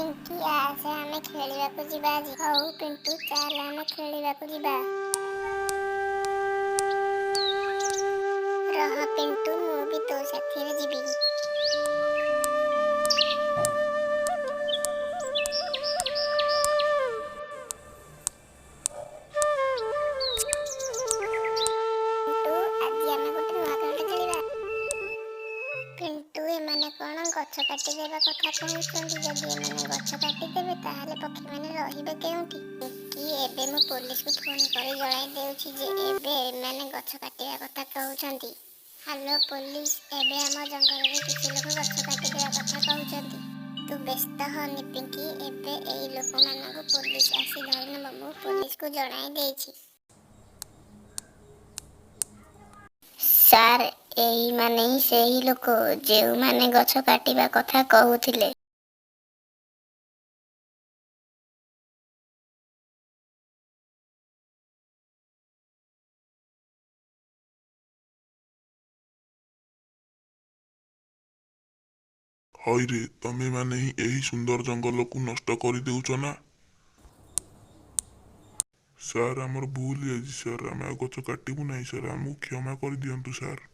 ପିଙ୍କି ଆସେ ଆମେ ଖେଳିବାକୁ ଯିବା ଆଜି। ହଉ ପିଣ୍ଟୁ ଚାଲ ଆମେ ଖେଳିବାକୁ ଯିବା। ରହ ପିଣ୍ଟୁ ମୁଁ ବି ତୋ ସାଥିରେ ଯିବି। ପିଣ୍ଟୁ ଆଜି ଆମେ ଗୋଟେ ନୂଆ ଖେଳଟେ ଖେଳିବା। ପିଣ୍ଟୁ ଏମାନେ କଣ ଗଛ କାଟିଦେବା କଥା କହୁଛନ୍ତି? ଯଦି ଏମାନେ ଗଛ କାଟିଦେବେ ତାହେଲେ ପକ୍ଷୀମାନେ ରହିବେ କେଉଁଠି? କି ଏବେ ମୁଁ ପୋଲିସକୁ ଫୋନ କରି ଜଣାଇ ଦେଉଛି ଯେ ଏବେ ଏମାନେ ଗଛ କାଟିବା କଥା କହୁଛନ୍ତି। ହ୍ୟାଲୋ ପୋଲିସ, ଏବେ ଆମ ଜଙ୍ଗଲରେ କିଛି ଲୋକ ଗଛ କାଟିଦେବା କଥା କହୁଛନ୍ତି। ତୁ ବ୍ୟସ୍ତ ହନି ପିଙ୍କି, ଏବେ ଏଇ ଲୋକମାନଙ୍କୁ ପୋଲିସ ଆସି ଧରି ନେବ। ମୁଁ ପୋଲିସକୁ ଜଣାଇ ଦେଇଛି। ସାର୍, ଏଇମାନେ ହିଁ ସେହି ଲୋକ ଯେଉଁମାନେ ଗଛ କାଟିବା କଥା କହୁଥିଲେ। ହଇରେ, ତମେମାନେ ହିଁ ଏହି ସୁନ୍ଦର ଜଙ୍ଗଲକୁ ନଷ୍ଟ କରିଦେଉଛ ନା? ସାର୍, ଆମର ଭୁଲ ହେଇଯାଇଛି ସାର୍, ଆମେ ଆଉ ଗଛ କାଟିବୁ ନାହିଁ ସାର୍, ଆମକୁ କ୍ଷମା କରିଦିଅନ୍ତୁ ସାର୍।